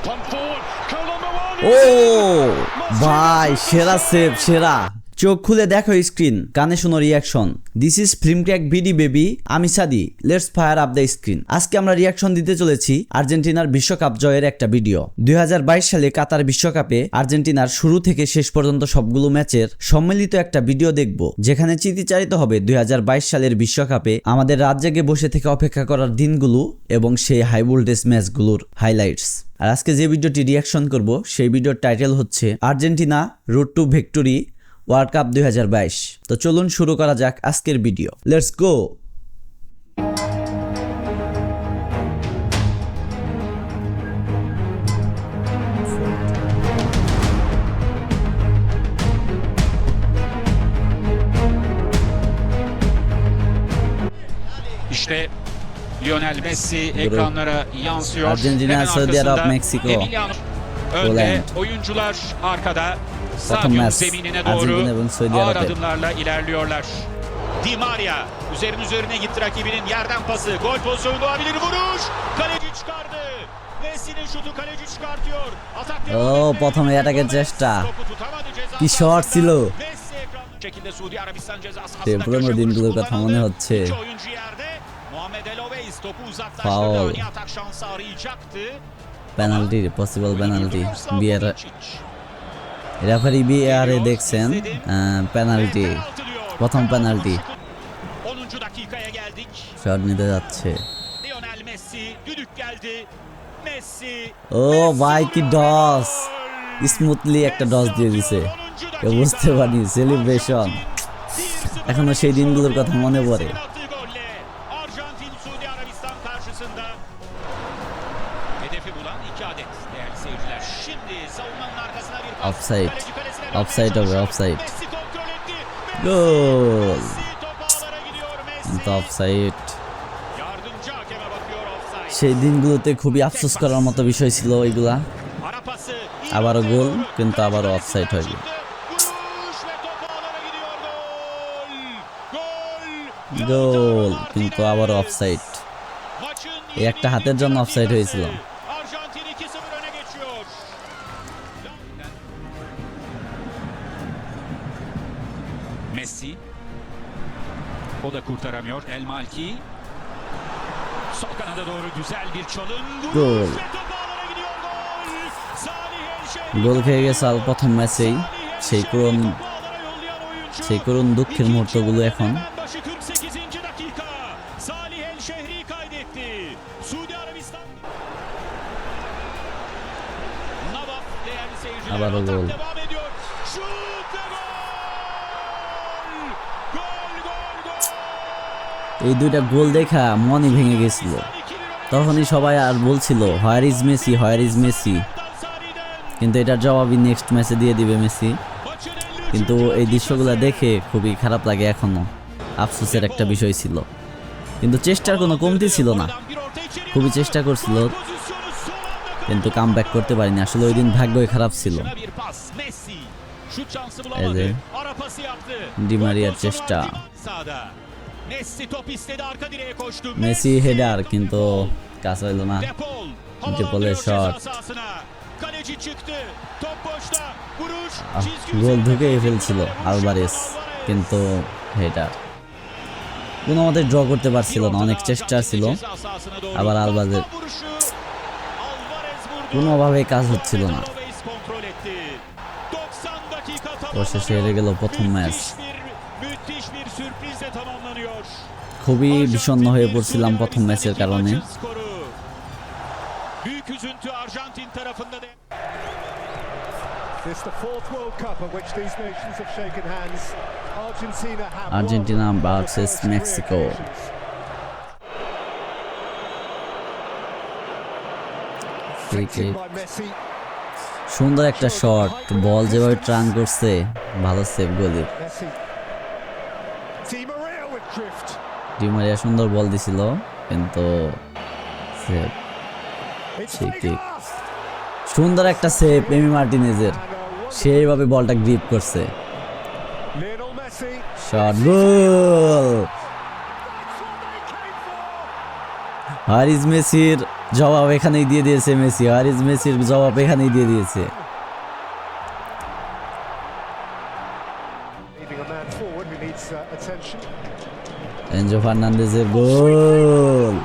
ও ভাই, সেরা সেভ, সেরা। চোখ খুলে দেখো স্ক্রিন, কানে শোনো reaction. This is film crack BD baby, আমি সাদি। Let's fire up the screen. আজকে আমরা রিয়াকশন দিতে চলেছি আর্জেন্টিনার বিশ্বকাপ জয়ের একটা ভিডিও। 2022 সালে কাতার বিশ্বকাপে আর্জেন্টিনার শুরু থেকে শেষ পর্যন্ত সবগুলো ম্যাচের সম্মিলিত একটা ভিডিও দেখব, যেখানে চিত্রচারিত হবে 2022 সালের বিশ্বকাপে আমাদের রাত জেগে বসে থেকে অপেক্ষা করার দিনগুলো এবং সেই হাই ভোল্টেজ ম্যাচগুলোর হাইলাইটস। আর আজকে যে ভিডিওটি রিয়াকশন করব সেই ভিডিওর টাইটেল হচ্ছে Argentina road to victory World Cup 2022। তো চলুন শুরু করা যাক আজকের ভিডিও। Let's go. İşte Lionel Messi ekranlara yansıyor. Arjantin, Saudi Arabia, Meksiko, önde, Poland. oyuncular arkada. Takım Stadyum Mes, zeminine Arjantin doğru ve Saudi ağır Arabia. adımlarla ilerliyorlar. Di Maria üzerine gitti rakibinin, yerden pası. Gol pozisyonu doğabilir, vuruş. Kaleci çıkardı. Messi'nin şutu, kaleci çıkartıyor. Atak ও প্রথমে এটাকের চেষ্টা, কি shot ছিল। şekilde Suudi Arabistan ceza সেই sahasında পুরনো köşe দিনগুলোর vuruşu কথা মনে kullanıldı. হচ্ছে। İki oyuncu yerde. Muhammed Eloveys topu uzaklaştırdı. Foul. Ani atak şansı arayacaktı. Penalty, possible penalty. Miroslav বিয়ার Milicic. রেফারি বিআরে দেখছেন পেনাল্টি, Penaltı diyor. প্রথম পেনাল্টি। 10. dakikaya geldik. শট নিতে যাচ্ছে। Lionel Messi, düdük geldi. Messi. ও ভাই, কি DOS, smoothly একটা DOS দিয়ে দিছে। কেউ বুঝতে পারি সেলিব্রেশন। এখনো সেই দিনগুলোর কথা মনে পড়ে। Arjantin Suudi Arabistan karşısında hedefi bulan 2 adet değerli seyirciler. Şimdi savunmanın arkasına bir pas. Offside. Kaleci kalesine Offside dönmeye হবে, çalıştı. offside. Messi kontrol etti. গোল, Messi top ağlara gidiyor. কিন্তু Messi. Offside. Yardımcı hakeme bakıyor, offside. সেই দিনগুলোতে খুবই আফসোস করার মতো বিষয় ছিল ওইগুলা। Ara pası. আবারও গোল, কিন্তু আবারও অফসাইড হয়ে গেল। Vuruş ve top ağlara gidiyor. Gol. গোল, কিন্তু আবারও অফসাইড। Maçın এই একটা হাতের জন্য অফসাইড হয়েছিল। Arjantin 2-0 öne geçiyor. Messi. O da kurtaramıyor. El Malki. Sol kanada doğru güzel bir çalım. Gol. Vuruş ve top ağlara gidiyor. Gol. Salih El Şehri. গোল খেয়ে গেছে আল প্রথম ম্যাচেই। সেই করুণ Topu ağlara yollayan oyuncu. সেই করুণ দুঃখের মুহূর্তগুলো এখন। Hemen başı 48. dakika. Salih El Şehri kaydetti. Suudi Arabistan. Navaf değerli seyirciler. Abarı Atak gol. devam ediyor. Şut ve gol. Gol, gol, gol. এই দুইটা গোল দেখা মনই ভেঙে গেছিল। তখনই সবাই আর বলছিল where is Messi, where is Messi. কিন্তু এটার জবাবই নেক্সট ম্যাচে দিয়ে দিবে মেসি। কিন্তু এই দৃশ্যগুলো দেখে খুবই খারাপ লাগে এখনো। আফসোসের একটা বিষয় ছিল, কিন্তু চেষ্টার কোনো কমতি ছিল না। খুবই চেষ্টা করছিল, কিন্তু কাম ব্যাক করতে পারিনি। আসলে ওই দিন ভাগ্যই খারাপ ছিল। এই যে ডি মারিয়ার চেষ্টা, মেসি হেডার, কিন্তু কাজ হইল না। ডিপলের শট, গোল ঢুকেই ফেলছিল আলভারেস, কিন্তু হেডার কোনো মতে ড্র করতে পারছিল না। অনেক চেষ্টা ছিল, আবার আলভারেজ কোনোভাবে কাজ হচ্ছিল না। অবশেষে হেরে গেল প্রথম ম্যাচ। খুবই বিষণ্ণ হয়ে পড়ছিলাম প্রথম ম্যাচের কারণে। Argentina versus Mexico. সুন্দর একটা শট, বল যেভাবে ট্রান করছে, ভালো সেভ গোলের। ডি মারিয়া সুন্দর বল দিছিল, কিন্তু সেভ। সুন্দর একটা সেভ এমি মার্টিনেজের, সেইভাবে বলটা গ্রিপ করছে। শট, গোল। হারিস মেসির জবাব এখানেই দিয়ে দিয়েছে মেসি। হারিস মেসির জবাব এখানেই দিয়ে দিয়েছে। Leaving a man forward who needs attention. Enzo ফার্নান্দেজের গোল,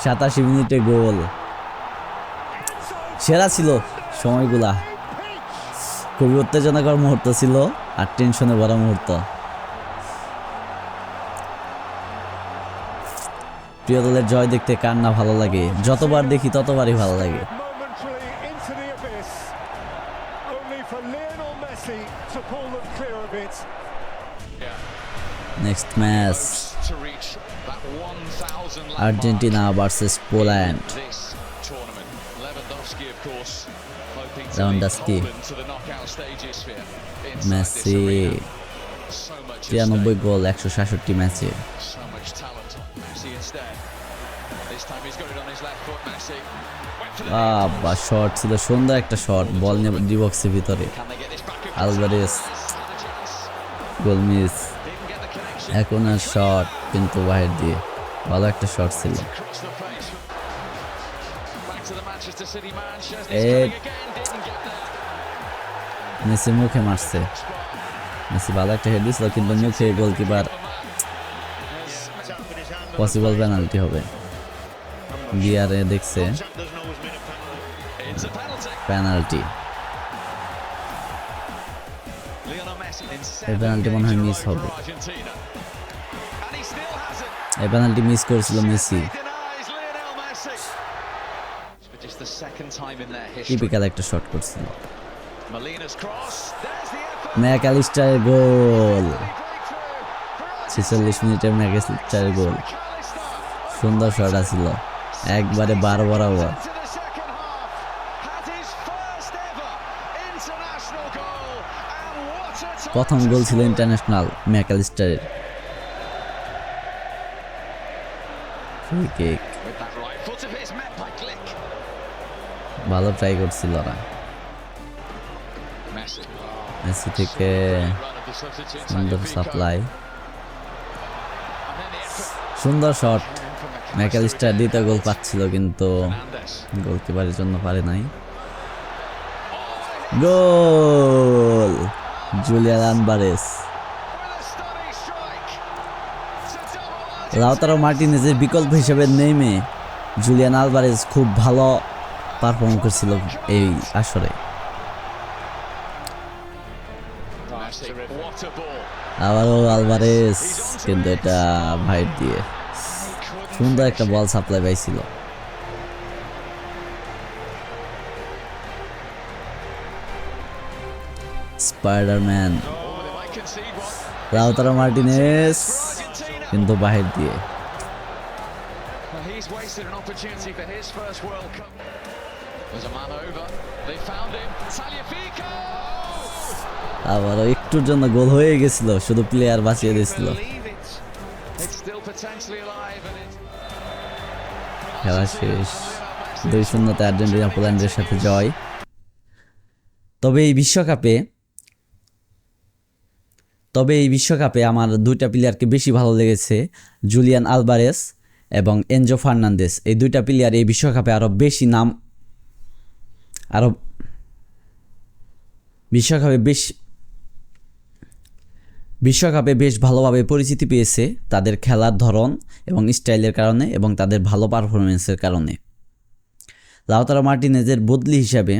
87 মিনিটে গোল। সেরা ছিল সময়গুলা, খুবই উত্তেজনাকর মুহূর্ত ছিল আর টেনশনে ভরা মুহূর্ত। প্রিয় দলের জয় দেখতে কার না ভালো লাগে, যতবার দেখি ততবারই ভালো লাগে। Momentarily into the abyss. Only for Lionel Messi to pull them clear of it. Next match to reach that 1000 landmark Argentina versus Poland. this tournament. Lewandowski, of course, hoping to Lewandowski. be golden to the knockout stages here inside Messi this arena. So much at 93 stake, গোল 166 ম্যাচে। so much talent. Messi instead. This time he's got it on his left foot. Messi went for the বা shot ছিল, সুন্দর একটা shot, বল নিয়ে ডিবক্সের ভিতরে। Can they get this back across? Alvarez Had a chance. Goal miss. Didn't get the connection. এখন আর shot কিন্তু বাহির দিয়ে, ভালো একটা শট ছিল। Across the face. Back to the Manchester City man. Szczesny's Eh. going again. Didn't get there. Messi মুখে মারছে, Messi ভালো একটা হেড দিছিল কিন্তু মুখে গোলকিপার, পসিবল পেনাল্টি হবে। বিআরে দেখছে It's a penalty. Penalty, Lionel Messi in এই পেনাল্টি মনে হয় মিস for হবে। Argentina. And he still has it. এই পেনাল্টি মিস করেছিল Messi. He denies Lionel Messi. For just the second time in their history. Typical একটা shot করছিল। Molina's cross. There's the effort. ম্যাকালিস্টারের goal, Breakthrough. 46 মিনিটে ম্যাকালিস্টারের গোল, McAllister সুন্দর shot ছিল, একবারে 12 বরাবর। to the second half. Had his first ever international goal. And what a time প্রথম to goal ছিল score. International ম্যাকালিস্টারের। Free kick, With that right foot of his met by Glick. ভালো try করছিল ওরা। Messi. Messi থেকে Run of the substitute. সুন্দর Tagliafico. Supply, And then the effort সুন্দর shot. from McAllister. McAllister দ্বিতীয় goal পাচ্ছিল কিন্তু Fernandes. গোলকিপারের জন্য পারে নাই। Goal Julian Alvarez. With a stunning strike. To double Lautaro মার্টিনেজের বিকল্প হিসেবে নেমে জুলিয়ান আলভারেজ খুব ভালো পারফর্ম করছিল এই আসরে। Messi. What a ball. আবারও আলভারেজ, কিন্তু এটা ভাইট দিয়ে সুন্দর একটা বল সাপ্লাই পাইছিল। Spiderman Oh, they might concede one. Lautaro Martinez, Argentina. কিন্তু বাহির দিয়ে। Well, he's wasted an opportunity for his first World Cup. There's a man over. They found him. Tagliafico. আবারও একটুর জন্য গোল হয়ে গেছিল, শুধু প্লেয়ার বাঁচিয়ে দিয়েছিল। Believe it. It's still potentially alive, and it's খেলা শেষ, 2-0 আর্জেন্টিনা পোল্যান্ডের সাথে জয়। তবে এই বিশ্বকাপে আমার দুইটা প্লেয়ারকে বেশি ভালো লেগেছে, জুলিয়ান আলভারেজ এবং এনজো ফার্নান্দেজ। এই দুইটা প্লেয়ার এই বিশ্বকাপে বিশ্বকাপে বেশ ভালোভাবে পরিচিতি পেয়েছে তাদের খেলার ধরন এবং স্টাইলের কারণে এবং তাদের ভালো পারফরমেন্সের কারণে। লাউতারো মার্টিনেজের বদলি হিসাবে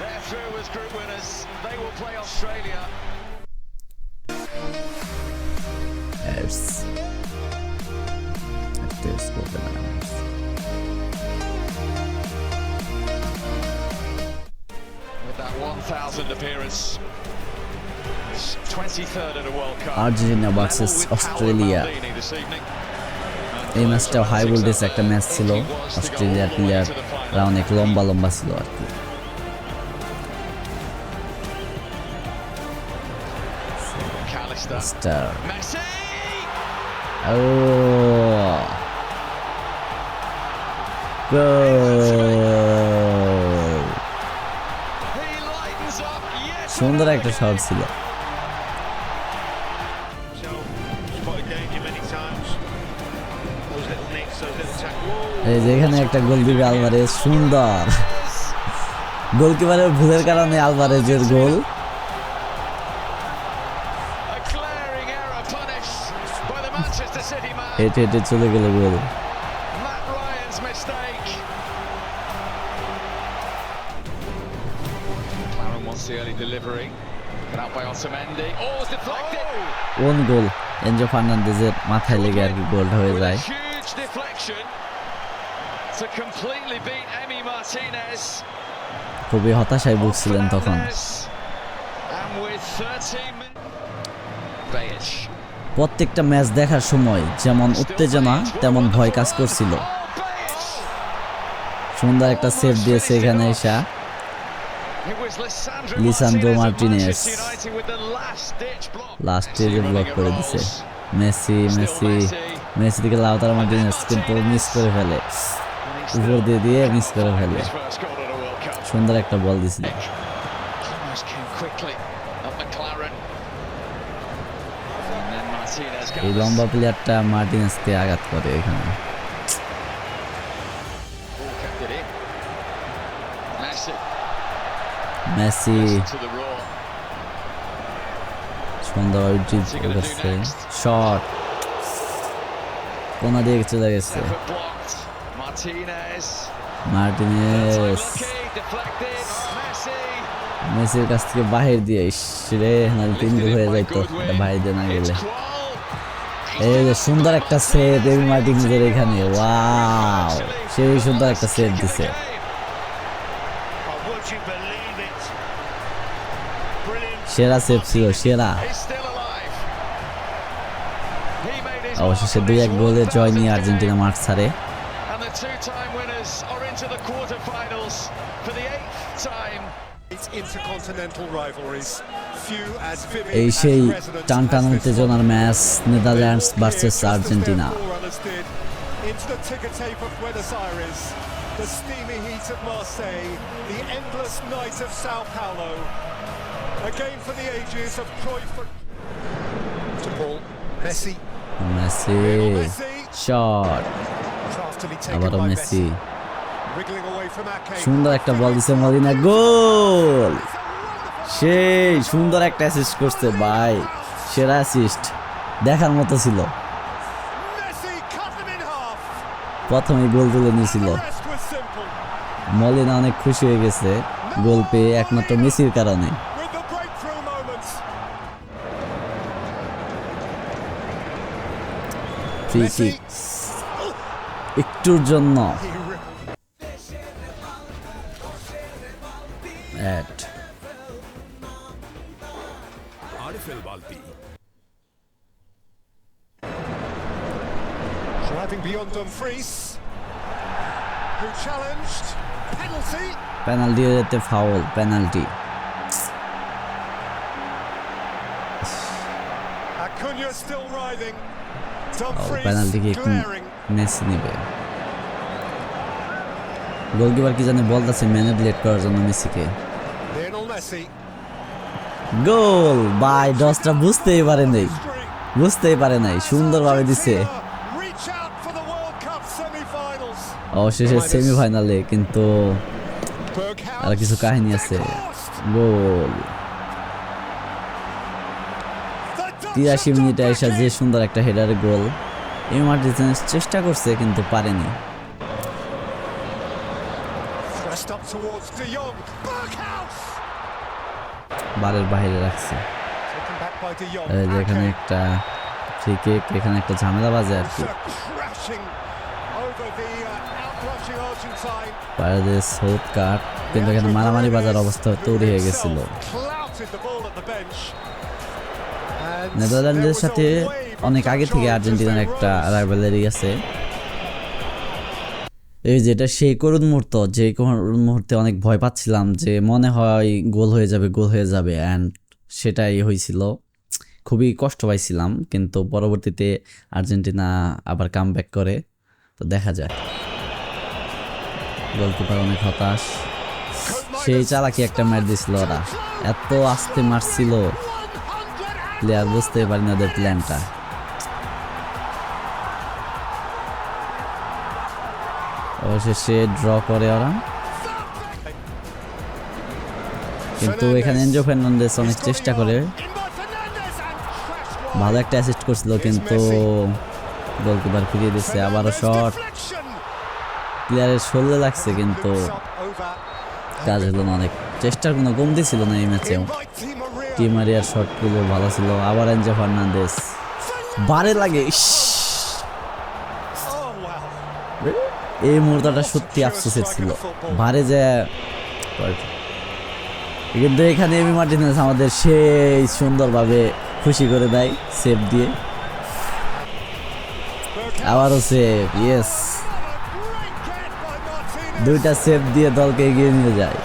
they're through as group winners. They will play Australia. With that 1000 appearance. It's 23rd at a World Cup. Argentina Level versus with Paolo Australia. Maldini this evening. এই ম্যাচটাও হাই ভোল্টেজ একটা ম্যাচ ছিল। অস্ট্রেলিয়ার প্লেয়াররা অনেক লম্বা ছিল আর কি। McAllister. Star Messi. ও goal, He lightens up yet সুন্দর একটা শট ছিল। Spotted danger many times. এই যে এখানে একটা গোল দিবে আলভারেজ, সুন্দর গোলকিপারের ভুলের কারণে আলভারেজের গোল। A glaring error punished by the Manchester City man. হেঁটে হেঁটে চলে গেল গোল। Matt Ryan's mistake. McLaren wants the early delivery. Cut out by Otamendi. Oh, it's deflected. কোন গোল, এনজো ফার্নান্দেজের মাথায় লেগে আর কি গোলটা হয়ে With যায়। a huge deflection to completely beat Emi Martinez. খুবই হতাশায় ভুগছিলেন তখন। And with 13 minutes. Bayic. প্রত্যেকটা ম্যাচ দেখার সময় যেমন উত্তেজনা তেমন ভয় কাজ করছিল। সুন্দর একটা সেভ দিয়েছে এখানে এসা লিসান্দ্রো মার্টিনেজ, লাস্টে যে ব্লক করে দিছে মেসি। মেসি থেকে লাউতারো মার্টিনেজ কিন্তু মিস করে ফেলে, উপর দিয়ে মিস করে ফেলে। সুন্দর একটা বল দিছিল। এই লম্বা প্লেয়ারটা মার্টিনেজকে আঘাত করে এখানে। মেসি সুন্দর করছে, শট কোনা দিয়ে চলে গেছে। মার্টিনেজ মেসির কাছ থেকে বাহির দিয়ে রে নাহলে 3 গোল হয়ে যাইতো, বাহির দিয়ে না গেলে। এই যে সুন্দর একটা সেভ এমি মার্টিনেজের এখানে, ওয়াও সেই সুন্দর একটা সেভ দিছে। সেরা সেভ ছিল, সেরা। অবশেষে 2-1 গোলে জয় নিয়ে আর্জেন্টিনা মাঠ ছাড়ে। এই সেই টানটান উত্তেজনার match, Netherlands versus Argentina. Into the ticker tape of Buenos Aires, the steamy heat of Marseille, the endless night of Sao Paulo. A game for the ages of Cruyff to Paul Messi. Messi shot, Craftily taken আবারও by Messi. Messi. Wriggling away from Ake. সুন্দর একটা বল দিছে Medina, গোল। সেই সুন্দর একটা assist করছে ভাই, সেরা অ্যাসিস্ট, দেখার মতো ছিল। Messi cut them in half. প্রথমে গোল তুলে নিয়েছিল। The rest was simple. Malina অনেক খুশি হয়ে গেছে গোল পেয়ে, একমাত্র মেসির কারণে। With the breakthrough moments. Free Messi. Kick একটুর জন্য He rippled. At Driving beyond Dumfries, who challenged. Penalty. Penalty এতে foul, penalty. Acuna still writhing. Dumfries penalty kick glaring. Messi নেবে। গোলকিপার কি জানে বলতেছে ম্যানিপুলেট করার জন্য মেসিকে। Lionel Messi. গোল ভাই, ডসটা বুঝতেই পারে নাই, বুঝতেই পারে নাই, সুন্দরভাবে দিছে। Reach out for the World Cup semi-finals. অবশেষে সেমিফাইনালে, কিন্তু Bergkamp. আর কিছু কাহিনী আছে। গোল The Dutch 83 মিনিটে এসে যে সুন্দর একটা হেডারের গোল। এমি মার্টিনেজ চেষ্টা করছে কিন্তু পারেনি। pressed up towards De Jong. Berghaus. বারের বাইরে রাখছে। Taken back by De Jong. এই যে এখানে Ake. একটা ফ্রি কিক, এখানে একটা ঝামেলা বাজে আর কি। Crashing over the outrushing Argentine. বাইরে সাউথ কাট, কিন্তু এখানে মারামারি বাজার অবস্থা তৈরি হয়ে গেছিল। Clouted the ball at the bench. And নেদারল্যান্ডের there was a সাথে wave of অনেক আগে থেকে joy as আর্জেন্টিনার they একটা rose. রাইভালরি আছে। এই যেটা সেই করুণ মুহূর্ত, যে করুণ মুহূর্তে অনেক ভয় পাচ্ছিলাম যে মনে হয় গোল হয়ে যাবে, গোল হয়ে যাবে, অ্যান্ড সেটাই হয়েছিল। খুবই কষ্ট পাইছিলাম, কিন্তু পরবর্তীতে আর্জেন্টিনা আবার কামব্যাক করে, তো দেখা যায়। গোলকিপার অনেক হতাশ, সেই চালাকি একটা ম্যাচ দিছিল ওরা, এত আস্তে মারছিল, প্লেয়ার বুঝতে পারি না ওদের প্ল্যানটা। অবশেষে ড্র করে ওরা, কিন্তু এখানে এনজো ফার্নান্দেজ অনেক চেষ্টা করে, ভালো একটা অ্যাসিস্ট করছিল কিন্তু গোলকিপার ফিরিয়ে দিচ্ছে। আবারও শট, প্লেয়ারের শরীরে লাগছে কিন্তু কাজ হলো না, অনেক চেষ্টার কোনো কমতি ছিল না এই ম্যাচেও। ডি মারিয়ার শটগুলো ভালো ছিল। আবার এনজো ফার্নান্দেজ বারে লাগে, এই মুহূর্তটা সত্যি আফসোসের ছিল, বারে যে কিন্তু এখানে এমি মার্টিনেজ আমাদের সেই সুন্দরভাবে খুশি করে দেয় সেভ দিয়ে। আবারও সেভ, ইয়েস, দুইটা সেভ দিয়ে দলকে এগিয়ে নিয়ে যায়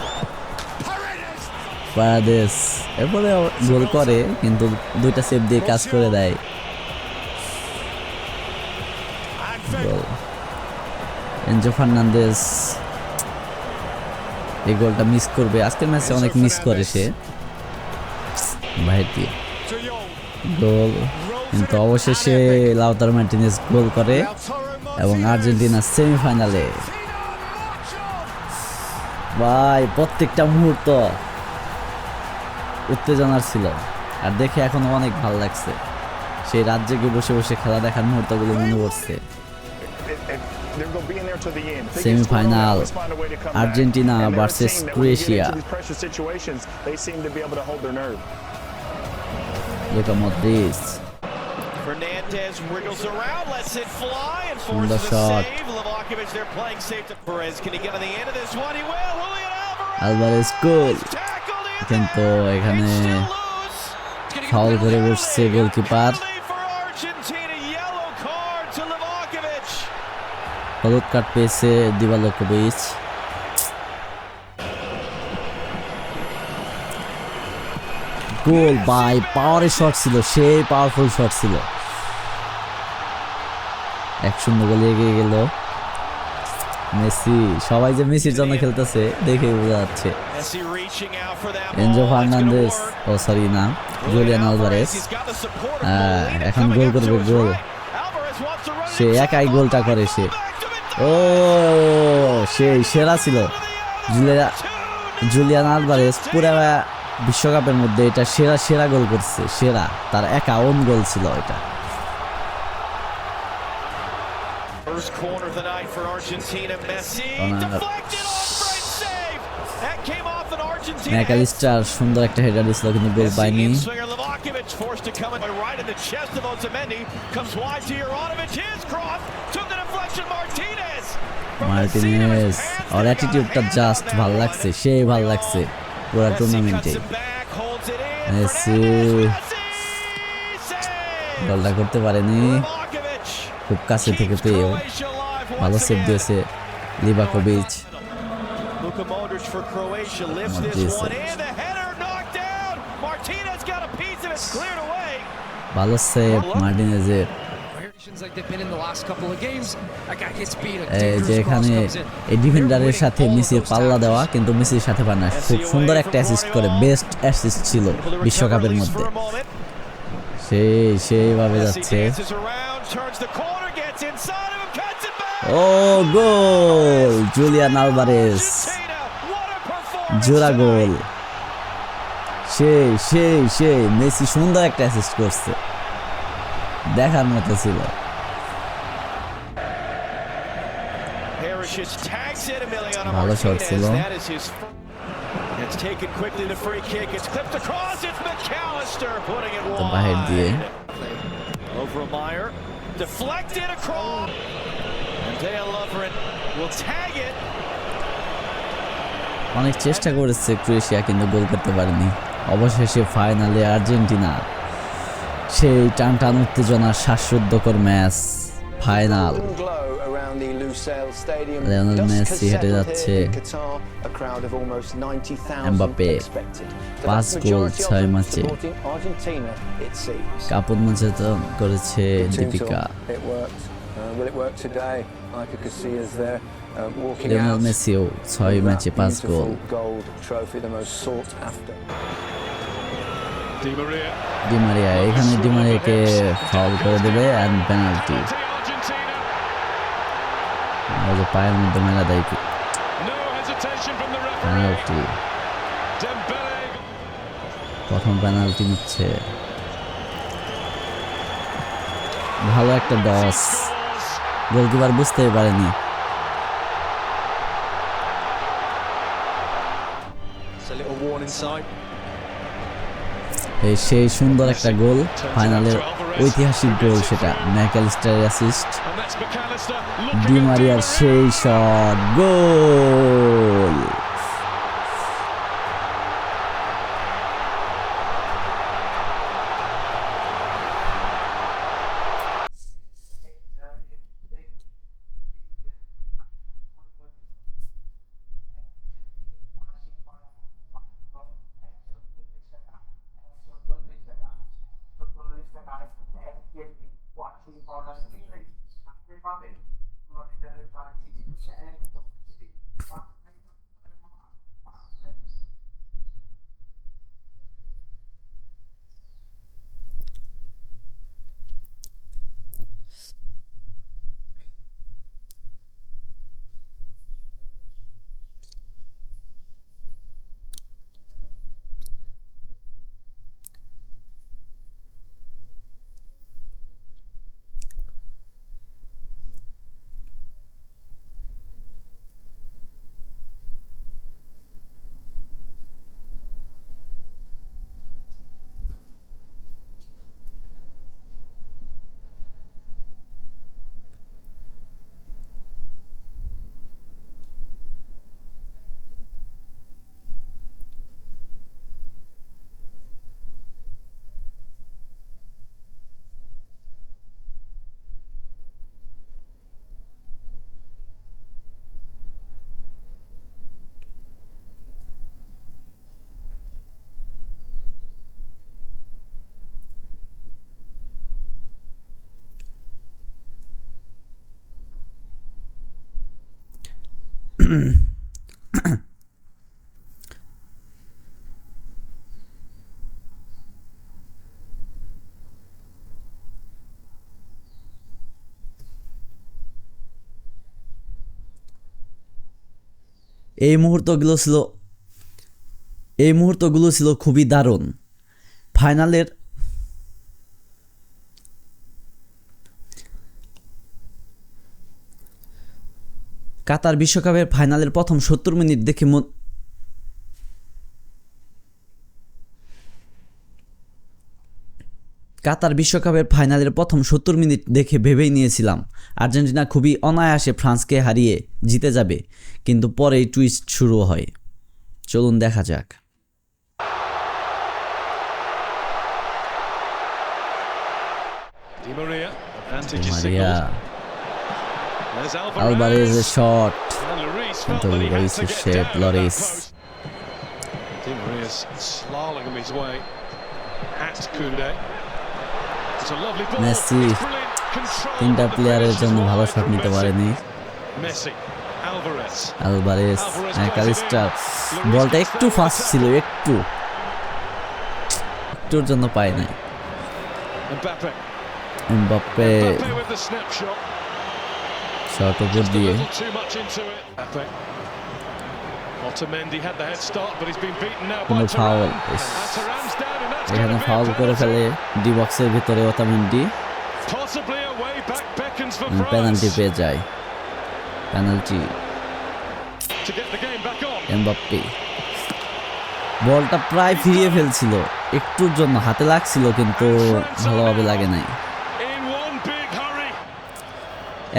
পারাদেস। এরপরে গোল করে কিন্তু দুইটা সেভ দিয়ে কাজ করে দেয়। এনজো ফার্নান্দেজ এই গোলটা মিস করবে, আজকের ম্যাচে অনেক মিস করে সে বাইরে দিয়ে গোল, কিন্তু অবশেষে লাউতারো মার্টিনেজ গোল করে এবং আর্জেন্টিনা সেমিফাইনালে। ভাই প্রত্যেকটা মুহূর্ত উত্তেজনার ছিল, আর দেখে এখন অনেক ভালো লাগছে। সেই রাত জেগে বসে বসে খেলা দেখার মুহূর্তগুলো মনে পড়ছে। Semifinal Argentina versus Croatia. Luka Modric, Fernandez wriggles around, lets it fly, and সুন্দর forces a shot. save. Livakovic, they're playing safe to Perez. Can he get to the end of this one? He will. Julian Alvarez Alvarez goal, tackled in কিন্তু there. এখানে It's still loose. Foul করে বসছে goalkeeper. Penalty for Argentina. Yellow card to Livakovic. হলুদ card পেয়েছে দিবালোকোভিচ। গোল by পাওয়ারের shot ছিল, সেই powerful shot ছিল। 1-0 গোলে এগিয়ে গেল মেসি। সবাই যে মেসির জন্য খেলতেছে দেখে বোঝা যাচ্ছে। Messi reaching out for that Enzo ball. Fernandez, ও সরি না, Julian Alvarez He's got the support of Molina এখন coming গোল up করবে, to his goal. right. Alvarez wants to run it সে himself. একাই গোলটা করে সে। Back to Vidal. ও সেই সেরা ছিল জুলিয়ান আলভারেজ, পুরা বিশ্বকাপের মধ্যে এটা সেরা গোল করছে, সেরা, তার একা ওন গোল ছিল এটা। First corner of the night for Argentina. Messi deflected off, great save. That came off an Argentina. Mac Allister সুন্দর একটা হেডার দিছিল কিন্তু গোল পায়নি। Swinger Livakovic forced to come in right in the chest of Otamendi. Comes wide to Juranovic. His cross took the deflection. Martinez. Martinez ওর অ্যাটিটিউডটা just ভালো লাগছে, সেই ভালো লাগছে পুরো টুর্নামেন্টে। মেসি গোলটা করতে পারেনি, খুব কাছে থেকে পেয়েও ভালো সেভ দিয়েছে Livakovic. Luka Modric for Croatia lifts this Modric. one and the header knocked down. Martinez got a piece of it cleared away. ভালো সেভ মার্টিনেজের। এই যে এখানে এই ডিফেন্ডারের সাথে মেসির পাল্লা দেওয়া, কিন্তু মেসির সাথে পারে না, খুব সুন্দর একটা অ্যাসিস্ট করে, বেস্ট অ্যাসিস্ট ছিল বিশ্বকাপের মধ্যে। সেইভাবে যাচ্ছে। ও গোল, জুলিয়ান আলভারেজ জোড়া গোল। সেই মেসি সুন্দর একটা অ্যাসিস্ট করছে, দেখার মতো ছিল। ভালো শট ছিল। বাহির দিয়ে অনেক চেষ্টা করেছে ক্রোয়েশিয়া, কিন্তু গোল করতে পারেনি। অবশেষে ফাইনালে আর্জেন্টিনা, সেই টান উত্তেজনার শ্বাসরুদ্ধকর ম্যাচ ফাইনাল। লিওনেল মেসি হেঁটে যাচ্ছে, এমবাপ্পে 5 গোল 6 ম্যাচে, কাপ উন্মোচন করেছে দীপিকা। লিওনেল মেসিও 6 ম্যাচে 5 গোল। ডি মারিয়া, এখানে ডি মারিয়াকে ফাউল করে দেবে এন্ড পেনাল্টি। ওই যে পায়ের মধ্যে মেলা দেয় কি No hesitation from the referee. Penalty, Dembele. প্রথম পেনাল্টি নিচ্ছে। ভালো একটা ডস, গোলকিপার বুঝতেই পারেনি। It's a little worn inside. এই সেই সুন্দর একটা গোল, ফাইনালের ঐতিহাসিক গোল সেটা, ম্যাকঅ্যালিস্টারের অ্যাসিস্ট, And that's McAllister looking Di at মারিয়ার Di Maria. সেই শট, গোল। এই মুহূর্তগুলো ছিল খুবই দারুণ। ফাইনালের কাতার বিশ্বকাপের ফাইনালের প্রথম 70 মিনিট দেখে ভেবেই নিয়েছিলাম আর্জেন্টিনা খুবই অনায়াসে ফ্রান্সকে হারিয়ে জিতে যাবে, কিন্তু পরেই টুইস্ট শুরু হয়। চলুন দেখা যাক। Di Maria, advantage is Maria, signaled. There's আলভারেজের শট, And Lloris felt কিন্তু that he had to লরিসের get shape, down at Lloris. that post. Di Maria's slaloming his way at Koundé. It's a lovely ball. Messi It's brilliant control, তিনটা but the প্লেয়ারের finish is জন্য ভালো wide shot from নিতে Messi. পারেনি। Messi, Alvarez. Alvarez, Mac Allister, বলটা একটু fast ছিল, একটুর জন্য পায় নাই। Mbappe. Mbappe Mbappe with the snapshot. Shot উপর Just a দিয়ে, little too much into it. Mbappe. Otamendi had the head start, but he's been beaten now by কোনো foul, Thuram. And Thuram's down, and that's এখানে gonna be a foul করে ফেলে penalty. D বক্সের ভিতরে Otamendi, Possibly a way back beckons for penalty France পেয়ে যায়। Penalty to get the game back on. Mbappe, বলটা প্রায় ফিরিয়ে ফেলছিল, একটুর জন্য হাতে লাগছিল কিন্তু ভালোভাবে লাগে নাই। In one big hurry.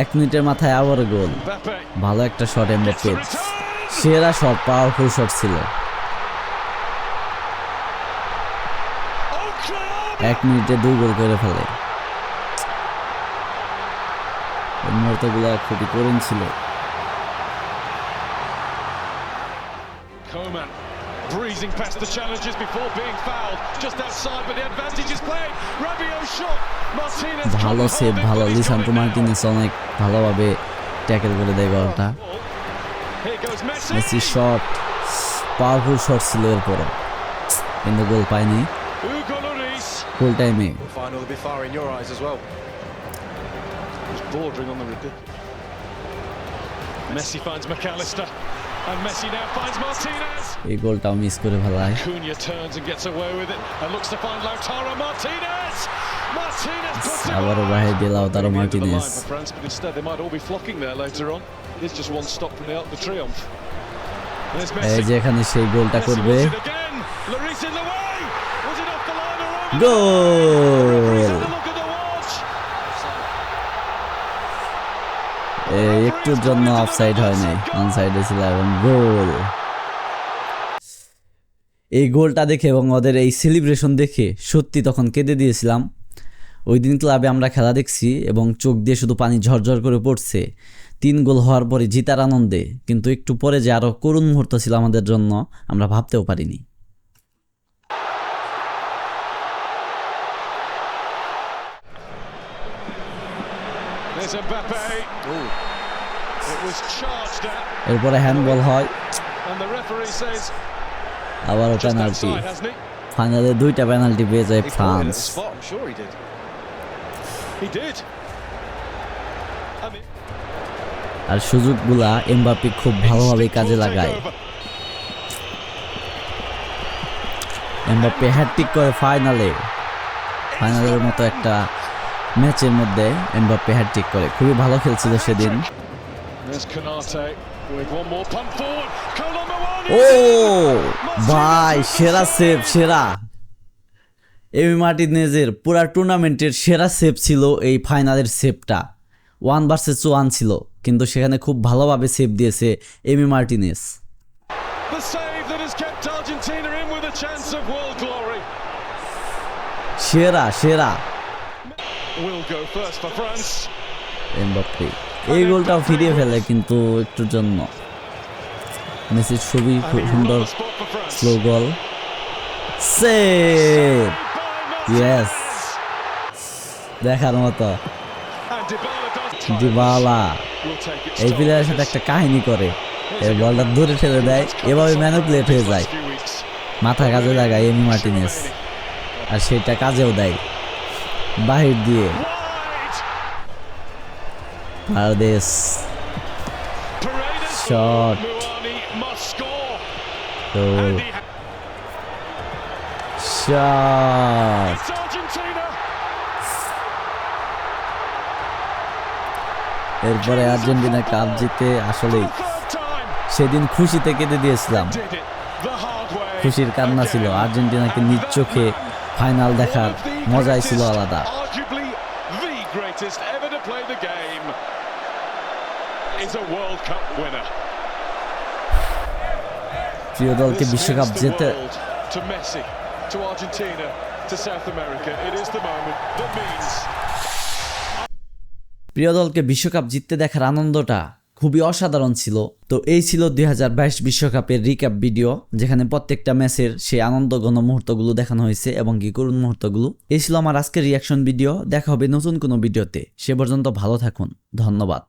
1 মিনিটের মাথায় আবার গোল, Mbappe ভালো একটা shot gets the Mbappe, return. সেরা শট, পাওয়ারফুল শট ছিল। Oh, Clear! 1 মিনিটে 2 গোল করে ফেলে। এই মুহূর্তগুলো খুবই করুণ ছিল। Coman breezing past the challenges before being fouled just outside, but the advantage is played. Rabiot shot. Martinez ভালো couldn't সেভ, hold it, ভালো, but he's got Lisandro it now. Martinez অনেক ভালোভাবে ট্যাকেল করে দেয় বলটা। Here goes Messi. Messi shot, powerful shot ছিল এরপর, কিন্তু গোল পায়নি। Hugo Lloris ফুল টাইমে The final will be far in your eyes as well. was bordering on the ridiculous. Messi finds McAllister, and Messi now finds Martinez. এই গোলটাও miss করে ফেলায়। Cunha turns and gets away with it, and looks to find Lautaro Martinez. Martinez puts it আবারও বাহির দিয়ে Lautaro Maybe into the Martinez. line for France, but instead they might all be flocking there later on. It's just one stop from the Arc de Triomphe. There's এই Messi. যে এখানে সেই গোলটা Messi করবে। wants it again. Lloris in the way. Was it off the line or over? Goal! Have a look at the watch. একটুর জন্য offside হয় নাই, অনসাইডে ছিল এবং গোল। এই গোলটা দেখে এবং ওদের এই সেলিব্রেশন দেখে সত্যি তখন কেঁদে দিয়েছিলাম। ওই দিন ক্লাবে আমরা খেলা দেখছি এবং চোখ দিয়ে শুধু পানি ঝরঝর করে পড়ছে 3 গোল হওয়ার পরে জিতার আনন্দে, কিন্তু একটু পরে যে আরো করুণ মুহূর্ত ছিল আমাদের জন্য আমরা ভাবতেও পারিনি। There's Mbappe. It was charged at, এরপরে হ্যান্ডবল হয়, and the referee says আবারও just penalty. outside, hasn't he? ফাইনালে 2টা পেনাল্টি পেয়ে যায় He caught it at France. the spot, I'm sure he did. He did. I mean, আর সুযোগগুলা Mbappe খুব ভালোভাবে কাজে instant লাগায়। takeover. এমবাপ্পে হ্যাটট্রিক করে ফাইনালের মতো একটা ম্যাচের মধ্যে এমবাপ্পে হ্যাটট্রিক করে, খুবই ভালো খেলছিল সেদিন। There's Konate with one more pump forward. Goal number one. ও ভাই, সেরা সেভ, সেরা এমি মার্টিনেজের পুরা টুর্নামেন্টের সেরা সেভ ছিল এই ফাইনালের সেভটা। 1 ভার্সেস 1 ছিল, কিন্তু সেখানে খুব ভালোভাবে সেভ দিয়েছে Emi Martinez. The save that has kept Argentina in with a chance of world glory. সেরা সেরা Will go first for France. Mbappe এই গোলটাও ফিরিয়ে ফেলে, কিন্তু একটুর জন্য। মেসির খুবই And he সুন্দর ruled the spot for France. Slow goal, save, By Martinez. Yes, দেখার মতো। And Dybala does try. ডিবালা Will take its এই toll. প্লেয়ারের সাথে একটা কাহিনী করে, এই বলটা দূরে ঠেলে দেয়, এভাবে ম্যানিপুলেট হয়ে যায়, Few weeks. মাথা কাজে লাগায় এমি মার্টিনেজ, আর সেটা কাজেও দেয় বাহির দিয়ে। Wide. Bangladesh Paredes. Shot. Muani must score. তো And he shot, It's Argentina. এরপরে আর্জেন্টিনা কাপ জিতে আসলেই Third time. সেদিন খুশিতে কেঁদে দিয়েছিলাম। Did it the hard way. খুশির কান্না ছিল, আর্জেন্টিনাকে নিজ চোখে ফাইনাল দেখার মজাই ছিল আলাদা। Arguably the greatest ever to play the game is a World Cup winner. প্রিয় দলকে This বিশ্বকাপ means the জেতে world to Messi, to Argentina, to South America. It is the moment that means প্রিয় দলকে বিশ্বকাপ জিততে দেখার আনন্দটা খুবই অসাধারণ ছিল। তো এই ছিল 2022 বিশ্বকাপের রিক্যাপ ভিডিও, যেখানে প্রত্যেকটা ম্যাচের সেই আনন্দঘন মুহূর্তগুলো দেখানো হয়েছে এবং কি করুণ মুহূর্তগুলো। এই ছিল আমার আজকের রিয়াকশন ভিডিও। দেখা হবে নতুন কোনো ভিডিওতে, সে পর্যন্ত ভালো থাকুন, ধন্যবাদ।